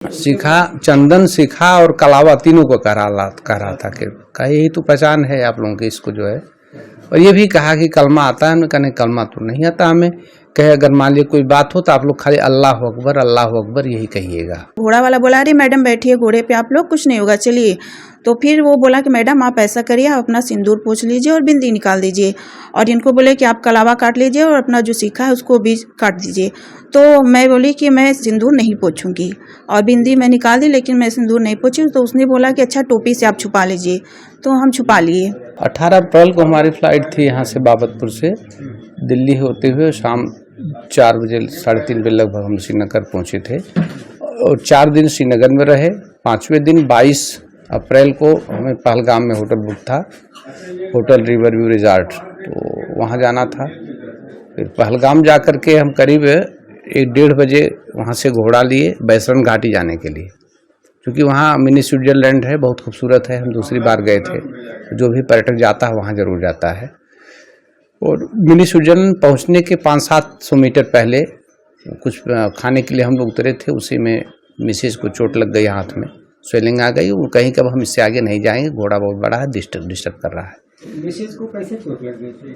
शिखा, चंदन, शिखा और कलावा तीनों को कह रहा था कि यही तो पहचान है आप लोगों की इसको जो है। और ये भी कहा कि कलमा आता है, हमने कहा नहीं कलमा तो नहीं आता हमें। कहे अगर मान लीजिए कोई बात हो तो आप लोग खाली अल्लाह अकबर यही कहिएगा। घोड़ा वाला बोला अरे मैडम बैठिए घोड़े पे, आप लोग कुछ नहीं होगा चलिए। तो फिर वो बोला कि मैडम आप ऐसा करिए, आप अपना सिंदूर पोंछ लीजिए और बिंदी निकाल दीजिए। और इनको बोले कि आप कलावा काट लीजिए और अपना जो सीखा है उसको भी काट दीजिए। तो मैं बोली कि मैं सिंदूर नहीं पोंछूंगी और बिंदी मैं निकाल दी, लेकिन मैं सिंदूर नहीं पोंछी। तो उसने बोला कि अच्छा टोपी से आप छुपा लीजिए, तो हम छुपा लिए। 18 अप्रैल को हमारी फ्लाइट थी यहाँ से बाबतपुर से दिल्ली होते हुए शाम 4 बजे 3:30 बजे लगभग हम श्रीनगर पहुँचे थे और 4 दिन श्रीनगर में रहे। 5वें दिन 22 अप्रैल को हमें पहलगाम में होटल बुक था, होटल रिवर व्यू रिजॉर्ट, तो वहाँ जाना था। फिर पहलगाम जा कर के हम करीब 1-1:30 बजे वहाँ से घोड़ा लिए बैसरन घाटी जाने के लिए, क्योंकि वहाँ मिनी स्विट्जरलैंड है, बहुत खूबसूरत है। हम दूसरी बार गए थे, जो भी पर्यटक जाता है वहाँ जरूर जाता है। और मिनी स्विट्जरलैंड पहुँचने के 500-700 मीटर पहले कुछ खाने के लिए हम लोग उतरे थे, उसी में मिसेज को चोट लग गई, हाथ में स्वेलिंग आ गई। वो कहीं कब हम इससे आगे नहीं जाएंगे, घोड़ा बहुत बड़ा है, डिस्टर्ब कर रहा है। मिसेज को कैसे चोट लग गई थी?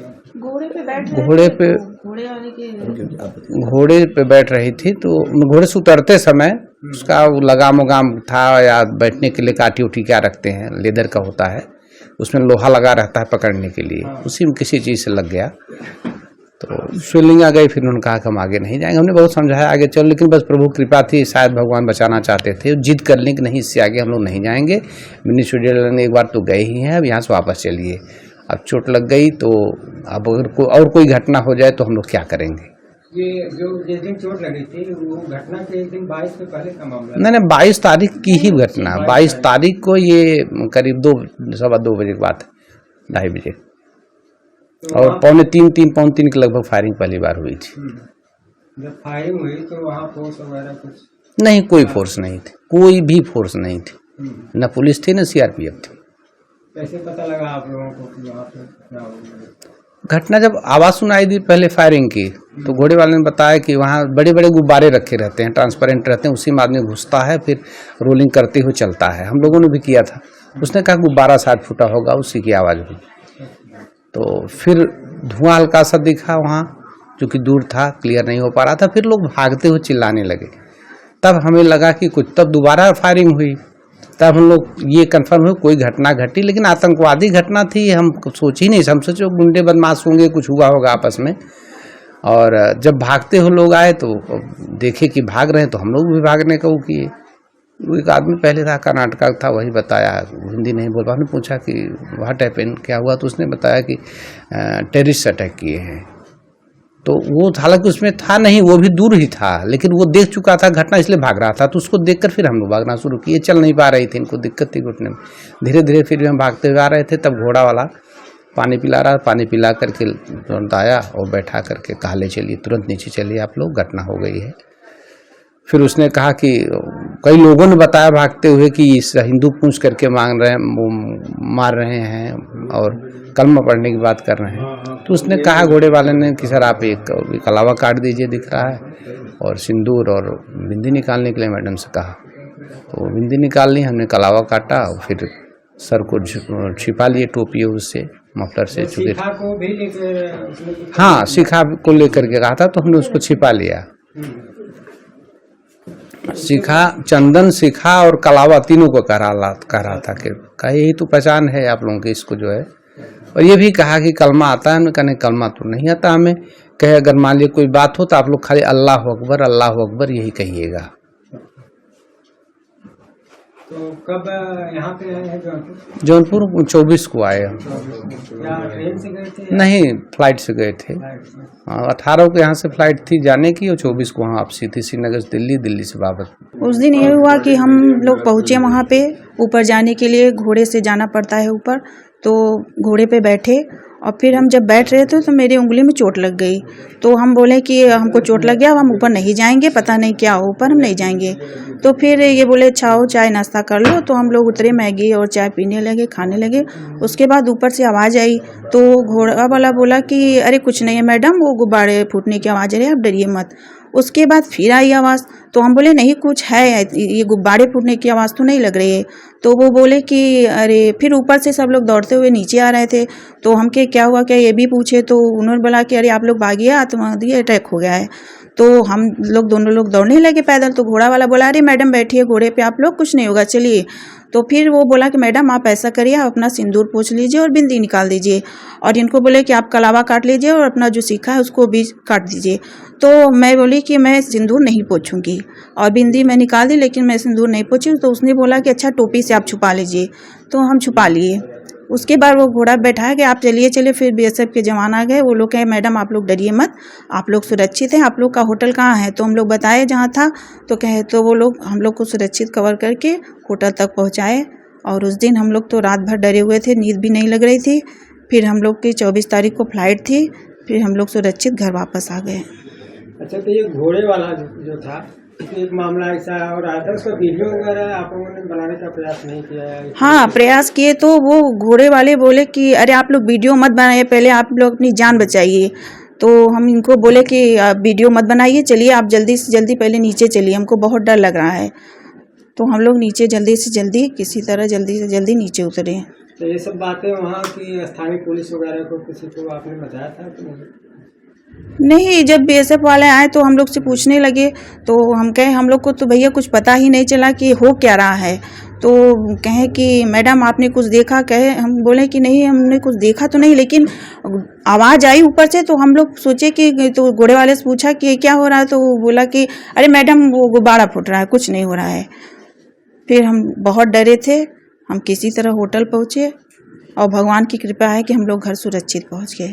घोड़े पे बैठ रही थी, तो घोड़े से उतरते समय उसका लगाम उगाम था, या बैठने के लिए काठी उठी क्या रखते हैं, लेदर का होता है, उसमें लोहा लगा रहता है पकड़ने के लिए, उसी में किसी चीज़ से लग गया तो स्वेलिंग आ गई। फिर उन्होंने कहा कि हम आगे नहीं जाएंगे। हमने बहुत समझाया आगे चलो, लेकिन बस प्रभु कृपा थी, शायद भगवान बचाना चाहते थे, जिद कर लें कि नहीं इससे आगे हम लोग नहीं जाएंगे। मिनी स्विट्जरलैंड एक बार तो गए ही हैं, अब यहाँ से वापस चलिए। अब चोट लग गई तो अब अगर और कोई घटना हो जाए तो हम लोग क्या करेंगे। ये जो जिस दिन चोट लगी थी वो घटना के एक दिन 22 से पहले का मामला? नहीं, 22 तारीख की ही घटना। 22 तारीख को ये करीब 2-2 बजे की बात है, 2:30 बजे, और 2:45-3 के लगभग फायरिंग पहली बार हुई थी। जब फायरिंग हुई तो वहाँ फोर्स वगैरह कुछ नहीं, कोई फोर्स नहीं थी, कोई भी फोर्स नहीं थी, न पुलिस थी न सीआरपीएफ थी। कैसे पता लगा आप लोगों को कि वहाँ पे क्या हो गया? घटना जब आवाज़ सुनाई दी पहले फायरिंग की, तो घोड़े वाले ने बताया कि वहाँ बड़े बड़े गुब्बारे रखे रहते हैं, ट्रांसपेरेंट रहते हैं, उसी में आदमी घुसता है, फिर रोलिंग करते हुए चलता है। हम लोगों ने भी किया था। उसने कहा गुब्बारा 60 फुटा होगा, उसी की आवाज़ हुई। तो फिर धुआं हल्का सा दिखा वहाँ, जो कि दूर था, क्लियर नहीं हो पा रहा था। फिर लोग भागते हुए चिल्लाने लगे, तब हमें लगा कि कुछ, तब दोबारा फायरिंग हुई। तब हम लोग ये कंफर्म हुए कोई घटना घटी, लेकिन आतंकवादी घटना थी हम सोच ही नहीं। हम सोचे गुंडे बदमाश होंगे, कुछ हुआ होगा आपस में। और जब भागते हुए लोग आए तो देखे कि भाग रहे हैं, तो हम लोग भी भागने का वो किए। एक आदमी पहले था, कर्नाटक का था, वही बताया, हिंदी नहीं बोल पा। हमने पूछा कि व्हाट हैपेंड, क्या हुआ, तो उसने बताया कि टेररिस्ट अटैक किए हैं। तो वो हालांकि उसमें था नहीं, वो भी दूर ही था, लेकिन वो देख चुका था घटना, इसलिए भाग रहा था। तो उसको देखकर फिर हम लोग भागना शुरू किए। चल नहीं पा रही थी, इनको दिक्कत थी घुटने में। धीरे धीरे फिर हम भागते हुए आ रहे थे, तब घोड़ा वाला पानी पिला रहा, पानी पिला करके तुरंत आया और बैठा करके कहा ले चलिए, तुरंत नीचे चलिए आप लोग, घटना हो गई है। फिर उसने कहा कि कई लोगों ने बताया भागते हुए कि इस हिंदू पूछ करके मार रहे हैं और कलमा पढ़ने की बात कर रहे हैं। तो उसने कहा घोड़े वाले ने कि सर आप एक कलावा काट दीजिए, दिख रहा है, और सिंदूर और बिंदी निकालने के लिए मैडम से कहा। तो बिंदी निकाल ली, हमने कलावा काटा और फिर सर को छिपा लिए टोपी उससे, मफलर से। शिखा को भी लेकर? हाँ, शिखा को लेकर के कहा था, तो हमने उसको छिपा लिया। शिखा, चंदन, शिखा और कलावा तीनों को कह रहा था कि यही तो पहचान है आप लोगों की इसको जो है। और ये भी कहा कि कलमा आता है, हमने कहा नहीं कलमा तो नहीं आता हमें। कहे अगर मान लीजिए कोई बात हो तो आप लोग खाली अल्लाह अकबर यही कहिएगा। तो कब यहाँ पे आए हैं जौनपुर 24 को आए हम। क्या ट्रेन से गए थे? नहीं, फ्लाइट से गए थे। 18 को यहाँ से फ्लाइट थी जाने की, और 24 को वहाँ वापसी थी, श्रीनगर से दिल्ली से बाबतपुर। उस दिन ये हुआ कि हम लोग पहुँचे वहाँ पे। ऊपर जाने के लिए घोड़े से जाना पड़ता है ऊपर, तो घोड़े पे बैठे और फिर हम जब बैठ रहे थे तो मेरी उंगली में चोट लग गई। तो हम बोले कि हमको चोट लग गया, अब हम ऊपर नहीं जाएंगे, पता नहीं क्या हो, ऊपर हम नहीं जाएंगे। तो फिर ये बोले अच्छा हो चाय नाश्ता कर लो। तो हम लोग उतरे, मैगी और चाय पीने लगे, खाने लगे। उसके बाद ऊपर से आवाज़ आई, तो घोड़ा वाला बोला कि अरे कुछ नहीं है मैडम, वो गुब्बारे फूटने की आवाज़ आ रही है, आप डरिए मत। उसके बाद फिर आई आवाज़, तो हम बोले नहीं कुछ है, ये गुब्बारे फूटने की आवाज़ तो नहीं लग रही है। तो वो बोले कि अरे, फिर ऊपर से सब लोग दौड़ते हुए नीचे आ रहे थे। तो हम के क्या हुआ, क्या ये भी पूछे, तो उन्होंने बोला कि अरे आप लोग भागिए, आत्मघाती अटैक हो गया है। तो हम लोग दोनों लोग दौड़ने लगे पैदल। तो घोड़ा वाला बोला अरे मैडम बैठिए घोड़े पे, आप लोग कुछ नहीं होगा चलिए। तो फिर वो बोला कि मैडम आप ऐसा करिए, आप अपना सिंदूर पोंछ लीजिए और बिंदी निकाल दीजिए, और इनको बोले कि आप कलावा काट लीजिए और अपना जो सीखा है उसको भी काट दीजिए। तो मैं बोली कि मैं सिंदूर नहीं पोंछूंगी, और बिंदी मैं निकाल दी लेकिन मैं सिंदूर नहीं पोंछी। तो उसने बोला कि अच्छा टोपी से आप छुपा लीजिए, तो हम छुपा लिए। उसके बाद वो घोड़ा बैठा के आप चलिए चलिए, फिर बीएसएफ के जवान आ गए। वो लोग कहे मैडम आप लोग डरिए मत, आप लोग सुरक्षित हैं, आप लोग का होटल कहाँ है। तो हम लोग बताए जहाँ था, तो कहे तो वो लोग हम लोग को सुरक्षित कवर करके होटल तक पहुँचाए। और उस दिन हम लोग तो रात भर डरे हुए थे, नींद भी नहीं लग रही थी। फिर हम लोग की 24 तारीख को फ्लाइट थी, फिर हम लोग सुरक्षित घर वापस आ गए। अच्छा, तो ये घोड़े वाला जो था, एक मामला ऐसा और आया था, उसका वीडियो वगैरह आप लोगों ने बनाने का प्रयास नहीं किया है? हाँ प्रयास किए, तो वो घोड़े वाले बोले कि अरे आप लोग वीडियो मत बनाइए, पहले आप लोग अपनी जान बचाइए। तो हम इनको बोले कि आप वीडियो मत बनाइए, चलिए आप जल्दी से जल्दी पहले नीचे चलिए, हमको बहुत डर लग रहा है। तो हम लोग नीचे जल्दी से जल्दी किसी तरह जल्दी से जल्दी नीचे उतरे। तो ये सब बातें वहाँ की स्थानीय पुलिस वगैरह को किसी को आपने बताया था कि नहीं? नहीं, जब बीएसएफ वाले आए तो हम लोग से पूछने लगे, तो हम कहे हम लोग को तो भैया कुछ पता ही नहीं चला कि हो क्या रहा है। तो कहे कि मैडम आपने कुछ देखा, कहे हम बोले कि नहीं हमने कुछ देखा तो नहीं, लेकिन आवाज़ आई ऊपर से। तो हम लोग सोचे कि, तो घोड़े वाले से पूछा कि क्या हो रहा है। तो वो बोला कि अरे मैडम वो गुब्बारा फूट रहा है, कुछ नहीं हो रहा है। फिर हम बहुत डरे थे, हम किसी तरह होटल पहुँचे और भगवान की कृपा है कि हम लोग घर सुरक्षित पहुँच गए।